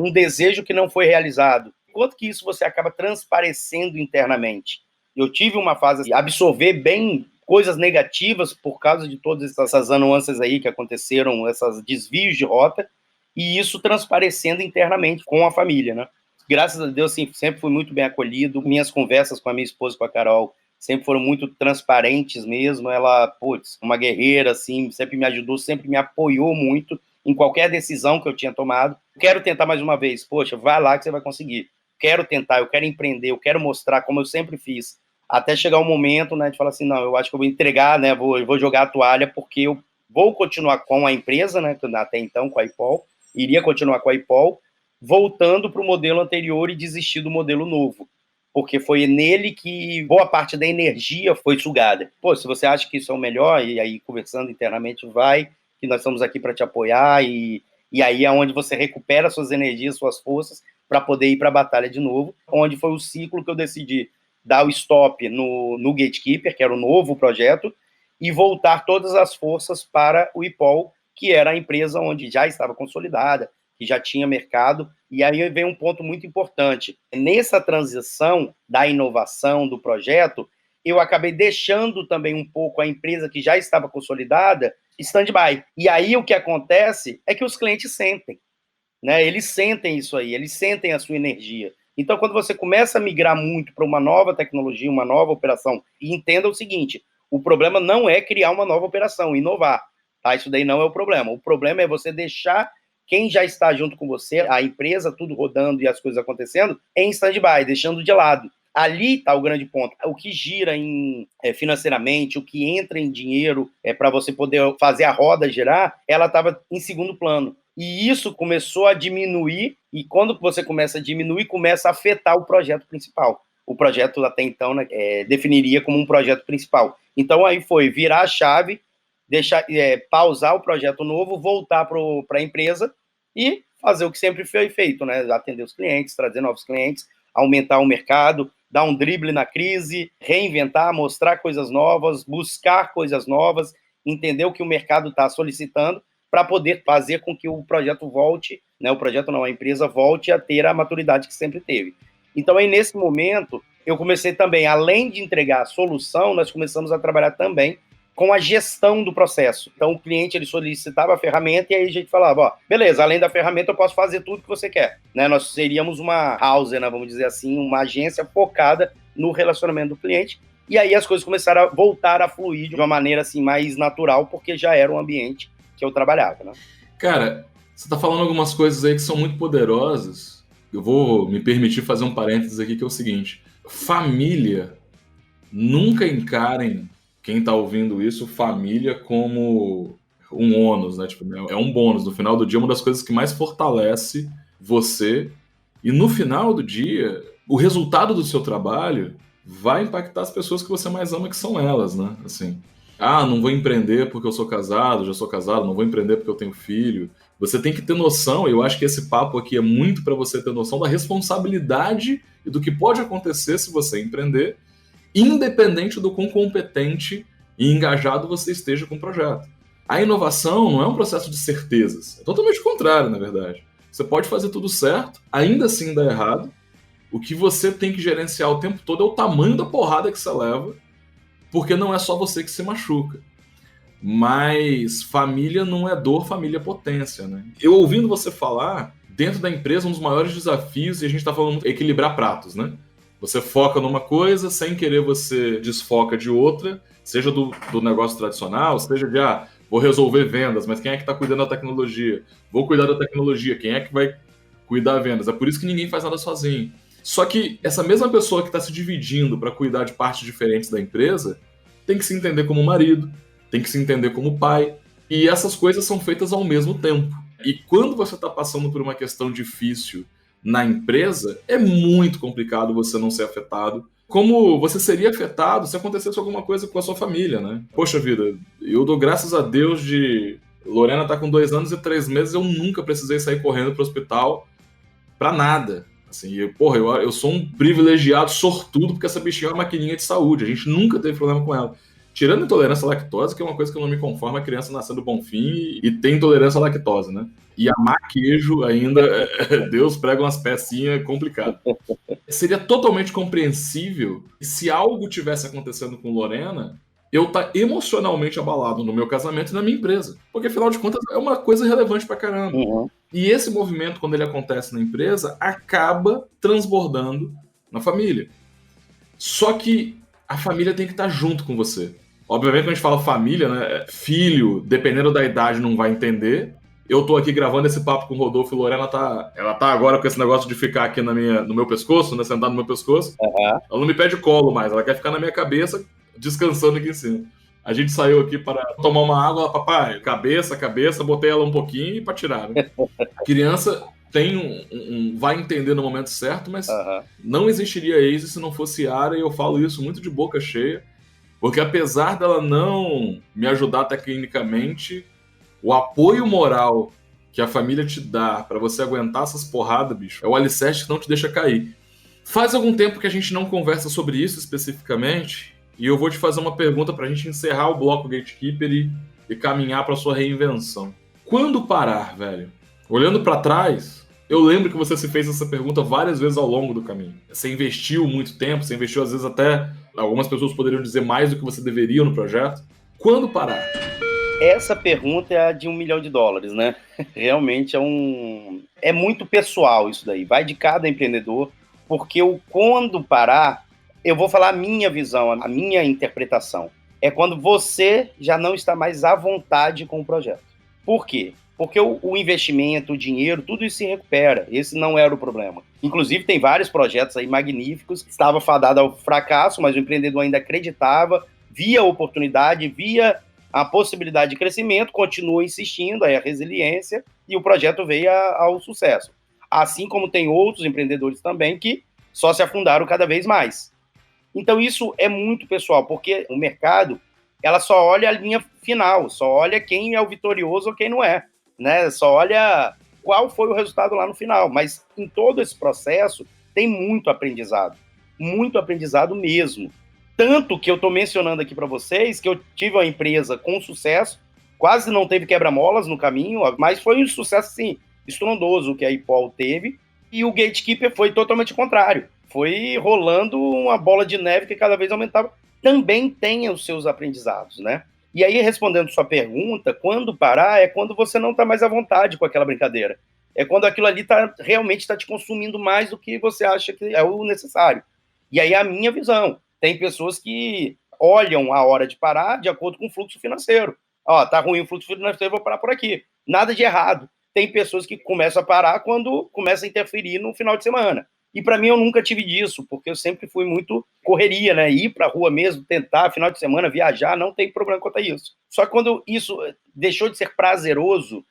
um desejo que não foi realizado. Quanto que isso você acaba transparecendo internamente? Eu tive uma fase de absorver bem coisas negativas por causa de todas essas nuances aí que aconteceram, esses desvios de rota, e isso transparecendo internamente com a família, né? Graças a Deus, assim, sempre fui muito bem acolhido. Minhas conversas com a minha esposa, com a Carol, sempre foram muito transparentes mesmo. Ela, putz, uma guerreira, assim, sempre me ajudou, sempre me apoiou muito em qualquer decisão que eu tinha tomado. Quero tentar mais uma vez. Poxa, vai lá que você vai conseguir. Quero tentar, eu quero empreender, eu quero mostrar como eu sempre fiz. Até chegar um momento, né, de falar assim, não, eu acho que eu vou entregar, né, vou jogar a toalha, porque eu vou continuar com a empresa, né, até então com a IPOL, iria continuar com a IPOL, voltando para o modelo anterior e desistir do modelo novo. Porque foi nele que boa parte da energia foi sugada. Pô, se você acha que isso é o melhor, e aí conversando internamente, vai, que nós estamos aqui para te apoiar, e aí é onde você recupera suas energias, suas forças, para poder ir para a batalha de novo, onde foi o ciclo que eu decidi dar o stop no Gatekeeper, que era o novo projeto, e voltar todas as forças para o IPOL, que era a empresa onde já estava consolidada, que já tinha mercado. E aí vem um ponto muito importante. Nessa transição da inovação do projeto, eu acabei deixando também um pouco a empresa que já estava consolidada stand-by. E aí o que acontece é que os clientes sentem, né? Eles sentem isso aí, eles sentem a sua energia. Então, quando você começa a migrar muito para uma nova tecnologia, uma nova operação, e entenda o seguinte, o problema não é criar uma nova operação, inovar, tá? Isso daí não é o problema. O problema é você deixar quem já está junto com você, a empresa, tudo rodando e as coisas acontecendo, em stand-by, deixando de lado. Ali está o grande ponto. O que gira financeiramente, o que entra em dinheiro para você poder fazer a roda girar, ela estava em segundo plano. E isso começou a diminuir, e quando você começa a diminuir, começa a afetar o projeto principal. O projeto até então, né, definiria como um projeto principal. Então aí foi virar a chave, deixar, pausar o projeto novo, voltar para a empresa e fazer o que sempre foi feito, né? Atender os clientes, trazer novos clientes, aumentar o mercado, dar um drible na crise, reinventar, mostrar coisas novas, buscar coisas novas, entender o que o mercado está solicitando para poder fazer com que o projeto volte, né, o projeto não, a empresa volte a ter a maturidade que sempre teve. Então, aí, nesse momento, eu comecei também, além de entregar a solução, nós começamos a trabalhar também com a gestão do processo. Então, o cliente ele solicitava a ferramenta e aí a gente falava, ó, beleza, além da ferramenta eu posso fazer tudo que você quer. Né? Nós seríamos uma house, né, vamos dizer assim, uma agência focada no relacionamento do cliente. E aí as coisas começaram a voltar a fluir de uma maneira assim mais natural, porque já era um ambiente que eu trabalhava. Né? Cara, você está falando algumas coisas aí que são muito poderosas. Eu vou me permitir fazer um parênteses aqui, que é o seguinte. Família, nunca encarem quem está ouvindo isso, família, como um ônus, né? Tipo, é um bônus. No final do dia, uma das coisas que mais fortalece você. E no final do dia, o resultado do seu trabalho vai impactar as pessoas que você mais ama, que são elas, né? Assim, não vou empreender porque eu sou casado, já sou casado, não vou empreender porque eu tenho filho. Você tem que ter noção, e eu acho que esse papo aqui é muito para você ter noção da responsabilidade e do que pode acontecer se você empreender, independente do quão competente e engajado você esteja com o projeto. A inovação não é um processo de certezas, é totalmente o contrário, na verdade. Você pode fazer tudo certo, ainda assim dar errado. O que você tem que gerenciar o tempo todo é o tamanho da porrada que você leva, porque não é só você que se machuca. Mas família não é dor, família é potência, né? Eu ouvindo você falar, dentro da empresa, um dos maiores desafios, e a gente está falando é equilibrar pratos, né? Você foca numa coisa, sem querer você desfoca de outra, seja do negócio tradicional, seja de, vou resolver vendas, mas quem é que está cuidando da tecnologia? Vou cuidar da tecnologia, quem é que vai cuidar das vendas? É por isso que ninguém faz nada sozinho. Só que essa mesma pessoa que está se dividindo para cuidar de partes diferentes da empresa tem que se entender como marido, tem que se entender como pai, e essas coisas são feitas ao mesmo tempo. E quando você está passando por uma questão difícil na empresa, é muito complicado você não ser afetado, como você seria afetado se acontecesse alguma coisa com a sua família, né? Poxa vida, eu dou graças a Deus de... Lorena tá com 2 anos e 3 meses, eu nunca precisei sair correndo pro hospital pra nada. Assim, eu sou um privilegiado, sortudo, porque essa bichinha é uma maquininha de saúde, a gente nunca teve problema com ela. Tirando a intolerância à lactose, que é uma coisa que eu não me conformo, a criança nascendo Bonfim e tem intolerância à lactose, né? E amar queijo ainda, Deus prega umas pecinhas complicadas. Seria totalmente compreensível se algo tivesse acontecendo com Lorena, eu estar emocionalmente abalado no meu casamento e na minha empresa. Porque, afinal de contas, é uma coisa relevante pra caramba. Uhum. E esse movimento, quando ele acontece na empresa, acaba transbordando na família. Só que a família tem que estar junto com você. Obviamente, quando a gente fala família, né, filho, dependendo da idade, não vai entender. Eu tô aqui gravando esse papo com o Rodolfo e Lorena ela tá agora com esse negócio de ficar aqui no meu pescoço, né, sentar no meu pescoço. Uhum. Ela não me pede colo mais, ela quer ficar na minha cabeça, descansando aqui em cima. A gente saiu aqui para tomar uma água, papai, cabeça, botei ela um pouquinho para tirar, né? A criança tem vai entender no momento certo, mas não existiria Ace se não fosse Yara, e eu falo isso muito de boca cheia, porque apesar dela não me ajudar tecnicamente, o apoio moral que a família te dá para você aguentar essas porradas, bicho, é o alicerce que não te deixa cair. Faz algum tempo que a gente não conversa sobre isso especificamente, e eu vou te fazer uma pergunta pra gente encerrar o bloco Gatekeeper e caminhar pra sua reinvenção. Quando parar, velho? Olhando pra trás, eu lembro que você se fez essa pergunta várias vezes ao longo do caminho. Você investiu muito tempo, você investiu às vezes até, algumas pessoas poderiam dizer, mais do que você deveria no projeto. Quando parar? Essa pergunta é a de $1 milhão, né? Realmente é muito pessoal isso daí, vai de cada empreendedor, porque o quando parar, eu vou falar a minha visão, a minha interpretação. É quando você já não está mais à vontade com o projeto. Por quê? Porque o investimento, o dinheiro, tudo isso se recupera. Esse não era o problema. Inclusive, tem vários projetos aí magníficos que estavam fadados ao fracasso, mas o empreendedor ainda acreditava, via a oportunidade, via a possibilidade de crescimento, continua insistindo, aí a resiliência, e o projeto veio ao sucesso. Assim como tem outros empreendedores também que só se afundaram cada vez mais. Então, isso é muito pessoal, porque o mercado, ela só olha a linha final, só olha quem é o vitorioso ou quem não é, né? Só olha qual foi o resultado lá no final. Mas em todo esse processo, tem muito aprendizado. muito aprendizado mesmo. Tanto que eu estou mencionando aqui para vocês que eu tive uma empresa com sucesso, quase não teve quebra-molas no caminho, mas foi um sucesso, assim, estrondoso que a IPOL teve, e o Gatekeeper foi totalmente contrário. Foi rolando uma bola de neve que cada vez aumentava. Também tem os seus aprendizados, né? E aí, respondendo sua pergunta, quando parar é quando você não está mais à vontade com aquela brincadeira. É quando aquilo ali realmente está te consumindo mais do que você acha que é o necessário. E aí a minha visão. Tem pessoas que olham a hora de parar de acordo com o fluxo financeiro. Ó, tá ruim o fluxo financeiro, vou parar por aqui. Nada de errado. Tem pessoas que começam a parar quando começa a interferir no final de semana. E para mim eu nunca tive disso, porque eu sempre fui muito correria, né? Ir para a rua mesmo, tentar, final de semana, viajar, não tem problema quanto a isso. Só que quando isso deixou de ser prazeroso,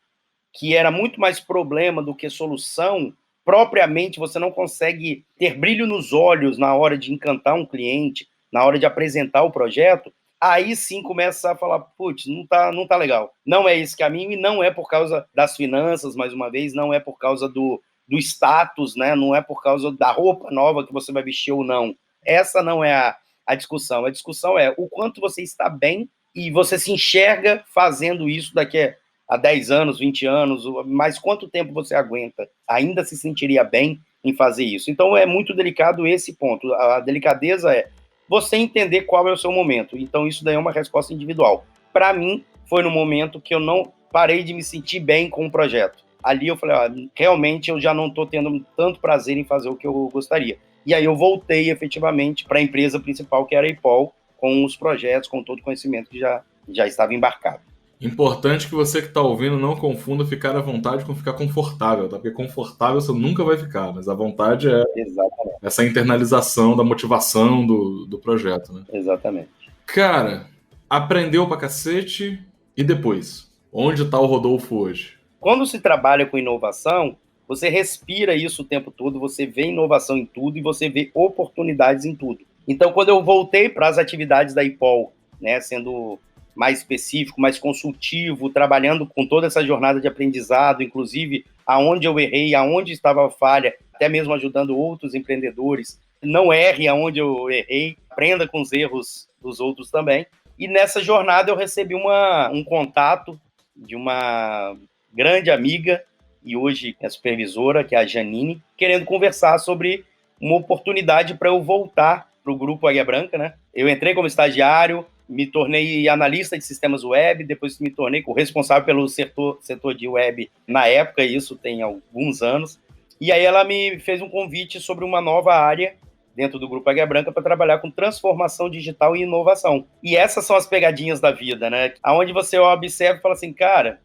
que era muito mais problema do que solução, propriamente você não consegue ter brilho nos olhos na hora de encantar um cliente, na hora de apresentar o projeto, aí sim começa a falar, putz, não tá legal. Não é esse caminho e não é por causa das finanças, mais uma vez, não é por causa do status, né? Não é por causa da roupa nova que você vai vestir ou não. Essa não é a discussão. A discussão é o quanto você está bem e você se enxerga fazendo isso daqui a 10 anos, 20 anos, mas quanto tempo você aguenta? Ainda se sentiria bem em fazer isso? Então é muito delicado esse ponto. A delicadeza é você entender qual é o seu momento. Então isso daí é uma resposta individual. Para mim, foi no momento que eu não parei de me sentir bem com o projeto. Ali eu falei, realmente eu já não estou tendo tanto prazer em fazer o que eu gostaria. E aí eu voltei efetivamente para a empresa principal, que era a IPOL, com os projetos, com todo o conhecimento que já estava embarcado. Importante que você que está ouvindo não confunda ficar à vontade com ficar confortável, tá? Porque confortável você nunca vai ficar, mas a vontade é Exatamente. Essa internalização da motivação do projeto, né? Exatamente. Cara, aprendeu pra cacete e depois? Onde está o Rodolfo hoje? Quando se trabalha com inovação, você respira isso o tempo todo, você vê inovação em tudo e você vê oportunidades em tudo. Então, quando eu voltei para as atividades da IPOL, né, sendo mais específico, mais consultivo, trabalhando com toda essa jornada de aprendizado, inclusive aonde eu errei, aonde estava a falha, até mesmo ajudando outros empreendedores. Não erre aonde eu errei, aprenda com os erros dos outros também. E nessa jornada eu recebi um contato de uma grande amiga, e hoje é supervisora, que é a Janine, querendo conversar sobre uma oportunidade para eu voltar para o Grupo Águia Branca, né? Eu entrei como estagiário, me tornei analista de sistemas web, depois me tornei o responsável pelo setor de web na época, isso tem alguns anos. E aí ela me fez um convite sobre uma nova área dentro do Grupo Águia Branca para trabalhar com transformação digital e inovação. E essas são as pegadinhas da vida, né? Onde você observa e fala assim, cara,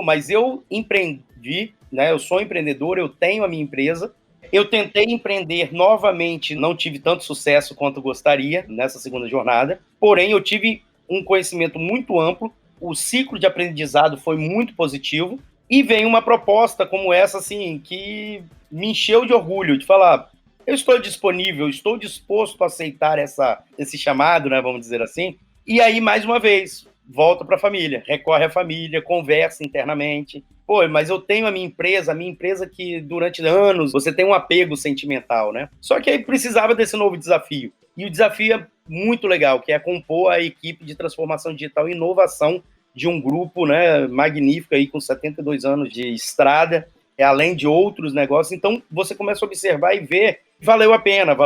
mas eu empreendi, né? Eu sou empreendedor, eu tenho a minha empresa. Eu tentei empreender novamente, não tive tanto sucesso quanto gostaria nessa segunda jornada, porém eu tive um conhecimento muito amplo, o ciclo de aprendizado foi muito positivo, e vem uma proposta como essa, assim, que me encheu de orgulho, de falar, eu estou disponível, estou disposto a aceitar esse chamado, né, vamos dizer assim, e aí, mais uma vez, volta para a família, recorre à família, conversa internamente. Mas eu tenho a minha empresa que durante anos você tem um apego sentimental, né? Só que aí precisava desse novo desafio. E o desafio é muito legal, que é compor a equipe de transformação digital e inovação de um grupo, né, magnífico aí com 72 anos de estrada, além de outros negócios. Então você começa a observar e ver, valeu a pena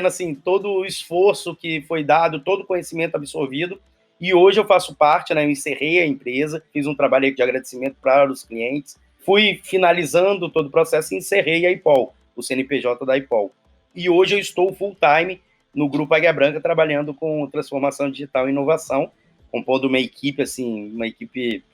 assim, todo o esforço que foi dado, todo o conhecimento absorvido. E hoje eu faço parte, né? Eu encerrei a empresa, fiz um trabalho de agradecimento para os clientes, fui finalizando todo o processo e encerrei a IPOL, o CNPJ da IPOL. E hoje eu estou full time no Grupo Águia Branca, trabalhando com transformação digital e inovação, compondo uma equipe, assim, uma equipe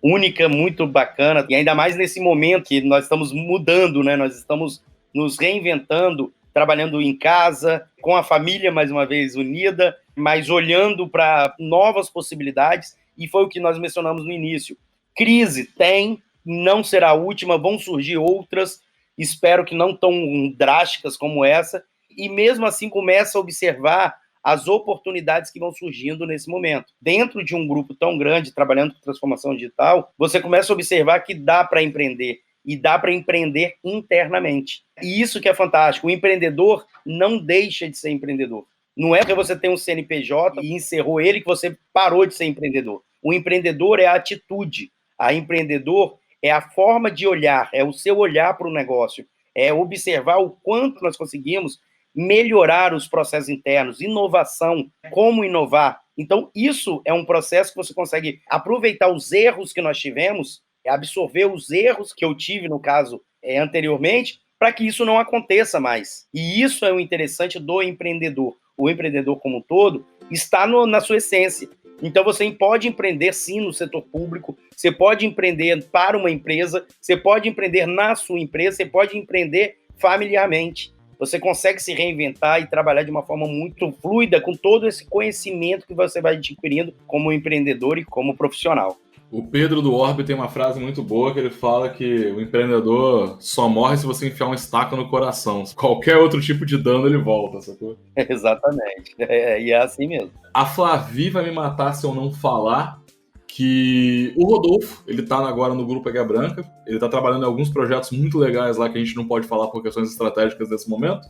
única, muito bacana, e ainda mais nesse momento que nós estamos mudando, né? Nós estamos nos reinventando, trabalhando em casa, com a família, mais uma vez, unida, mas olhando para novas possibilidades, e foi o que nós mencionamos no início. Crise tem, não será a última, vão surgir outras, espero que não tão drásticas como essa, e mesmo assim começa a observar as oportunidades que vão surgindo nesse momento. Dentro de um grupo tão grande, trabalhando com transformação digital, você começa a observar que dá para empreender, e dá para empreender internamente. E isso que é fantástico. O empreendedor não deixa de ser empreendedor. Não é porque você tem um CNPJ e encerrou ele que você parou de ser empreendedor. O empreendedor é a atitude. A empreendedor é a forma de olhar, é o seu olhar para o negócio, é observar o quanto nós conseguimos melhorar os processos internos, inovação, como inovar. Então, isso é um processo que você consegue aproveitar os erros que nós tivemos, absorver os erros que eu tive, no caso, anteriormente, para que isso não aconteça mais. E isso é o interessante do empreendedor. O empreendedor como um todo está na sua essência. Então, você pode empreender, sim, no setor público, você pode empreender para uma empresa, você pode empreender na sua empresa, você pode empreender familiarmente. Você consegue se reinventar e trabalhar de uma forma muito fluida com todo esse conhecimento que você vai adquirindo como empreendedor e como profissional. O Pedro do Orbe tem uma frase muito boa que ele fala que o empreendedor só morre se você enfiar uma estaca no coração. Qualquer outro tipo de dano ele volta, sacou? Exatamente. E é assim mesmo. A Flavi vai me matar se eu não falar que o Rodolfo, ele tá agora no Grupo Águia Branca, ele tá trabalhando em alguns projetos muito legais lá que a gente não pode falar por questões estratégicas nesse momento,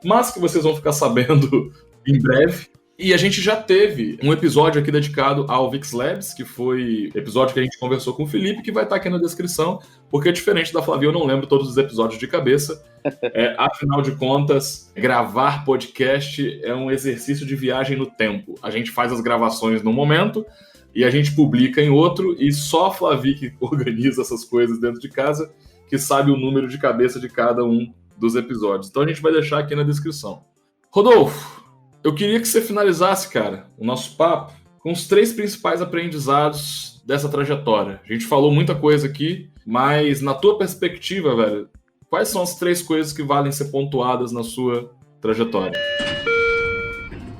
mas que vocês vão ficar sabendo em breve. E a gente já teve um episódio aqui dedicado ao VIX Labs, que foi episódio que a gente conversou com o Felipe, que vai estar aqui na descrição, porque diferente da Flavia, eu não lembro todos os episódios de cabeça. Afinal de contas, gravar podcast é um exercício de viagem no tempo. A gente faz as gravações no momento e a gente publica em outro, e só a Flavia que organiza essas coisas dentro de casa, que sabe o número de cabeça de cada um dos episódios. Então a gente vai deixar aqui na descrição. Rodolfo, eu queria que você finalizasse, cara, o nosso papo com os 3 principais aprendizados dessa trajetória. A gente falou muita coisa aqui, mas na tua perspectiva, velho, quais são as 3 coisas que valem ser pontuadas na sua trajetória?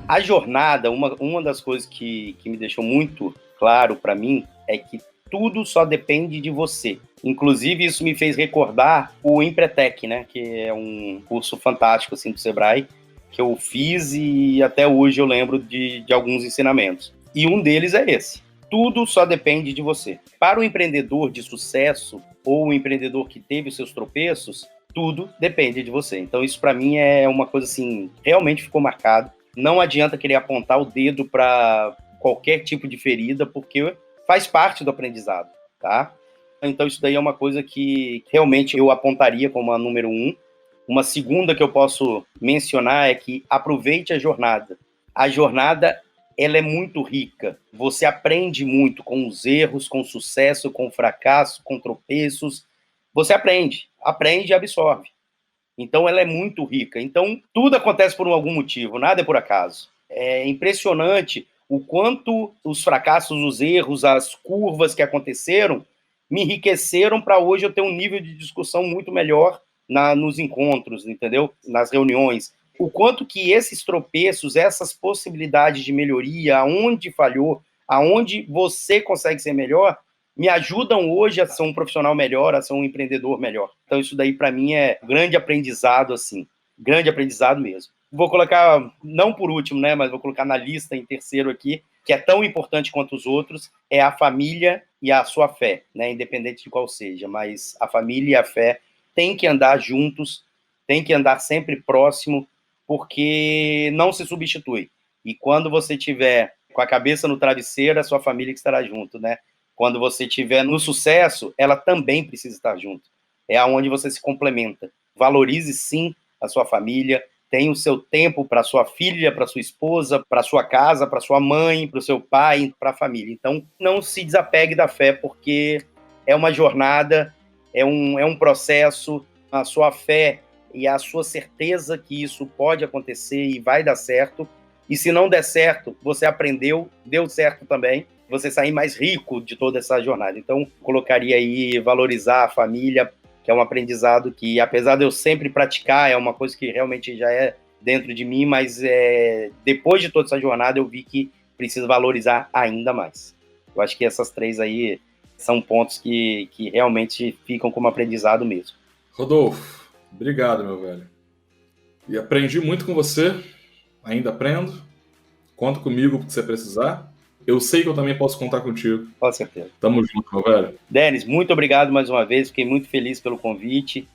A jornada, uma das coisas que me deixou muito claro para mim é que tudo só depende de você. Inclusive, isso me fez recordar o Empretec, né, que é um curso fantástico assim, do Sebrae, que eu fiz e até hoje eu lembro de alguns ensinamentos. E um deles é esse. Tudo só depende de você. Para o empreendedor de sucesso ou o empreendedor que teve os seus tropeços, tudo depende de você. Então isso para mim é uma coisa assim, realmente ficou marcado. Não adianta querer apontar o dedo para qualquer tipo de ferida, porque faz parte do aprendizado, tá? Então isso daí é uma coisa que realmente eu apontaria como a número 1. Uma segunda que eu posso mencionar é que aproveite a jornada. A jornada, ela é muito rica. Você aprende muito com os erros, com o sucesso, com o fracasso, com tropeços. Você aprende e absorve. Então, ela é muito rica. Então, tudo acontece por algum motivo, nada é por acaso. É impressionante o quanto os fracassos, os erros, as curvas que aconteceram me enriqueceram para hoje eu ter um nível de discussão muito melhor nos encontros, entendeu? Nas reuniões. O quanto que esses tropeços, essas possibilidades de melhoria, aonde falhou, aonde você consegue ser melhor, me ajudam hoje a ser um profissional melhor, a ser um empreendedor melhor. Então isso daí para mim é grande aprendizado, assim, grande aprendizado mesmo. Vou colocar, não por último, né, mas vou colocar na lista em terceiro aqui, que é tão importante quanto os outros, é a família e a sua fé, né, independente de qual seja, mas a família e a fé tem que andar juntos, tem que andar sempre próximo, porque não se substitui. E quando você tiver com a cabeça no travesseiro, a sua família que estará junto, né? Quando você tiver no sucesso, ela também precisa estar junto. É aonde você se complementa. Valorize, sim, a sua família, tenha o seu tempo para sua filha, para sua esposa, para sua casa, para sua mãe, para o seu pai, para a família. Então, não se desapegue da fé, porque é uma jornada, é um processo. A sua fé e a sua certeza que isso pode acontecer e vai dar certo. E se não der certo, você aprendeu, deu certo também, você sair mais rico de toda essa jornada. Então, colocaria aí valorizar a família, que é um aprendizado que, apesar de eu sempre praticar, é uma coisa que realmente já é dentro de mim, mas depois de toda essa jornada eu vi que preciso valorizar ainda mais. Eu acho que essas 3 aí são pontos que realmente ficam como aprendizado mesmo. Rodolfo, obrigado, meu velho. E aprendi muito com você, ainda aprendo. Conta comigo se você precisar. eu sei que eu também posso contar contigo. Com certeza. Tamo junto, meu velho. Denis, muito obrigado mais uma vez, fiquei muito feliz pelo convite.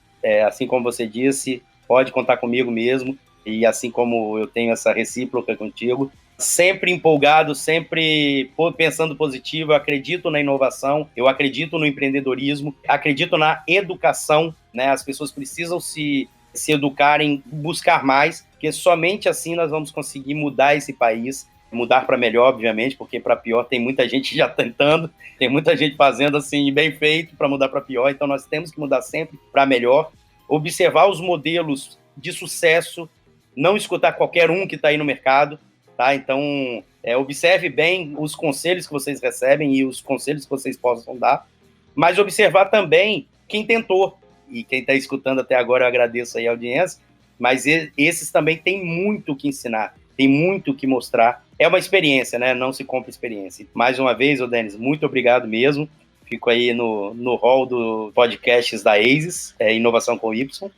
Assim como você disse, pode contar comigo mesmo, e assim como eu tenho essa recíproca contigo, sempre empolgado, sempre pensando positivo. Eu acredito na inovação, eu acredito no empreendedorismo, acredito na educação, né? As pessoas precisam se educarem, buscar mais, porque somente assim nós vamos conseguir mudar esse país, mudar para melhor, obviamente, porque para pior tem muita gente já tentando, tem muita gente fazendo assim bem feito para mudar para pior, então nós temos que mudar sempre para melhor, observar os modelos de sucesso, não escutar qualquer um que está aí no mercado, tá? Então, observe bem os conselhos que vocês recebem e os conselhos que vocês possam dar, mas observar também quem tentou, e quem está escutando até agora eu agradeço aí a audiência, mas esses também têm muito o que ensinar, tem muito o que mostrar. É uma experiência, né? Não se compra experiência. Mais uma vez, Denis, muito obrigado mesmo. Fico aí no hall do podcasts da ASIS, Inovação com Y.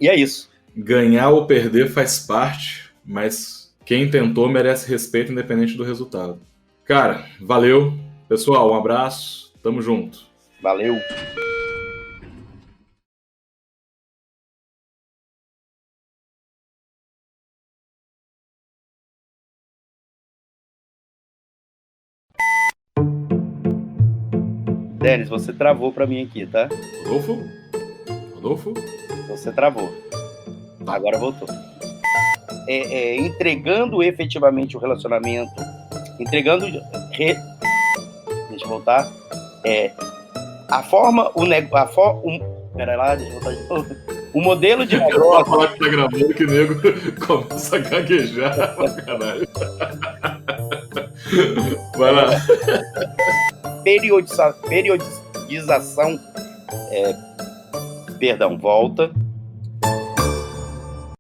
E é isso. Ganhar ou perder faz parte, mas quem tentou merece respeito independente do resultado. Cara, valeu. Pessoal, um abraço. Tamo junto. Valeu. Denis, você travou para mim aqui, tá? Rodolfo? Você travou. Agora voltou. Entregando efetivamente o relacionamento, entregando... Deixa eu voltar. Pera lá, deixa eu voltar de novo. O modelo de negócio... Eu vou falar que tá gravando que o nego começa a gaguejar. Caralho. Vai lá. Periodização... Perdão, volta.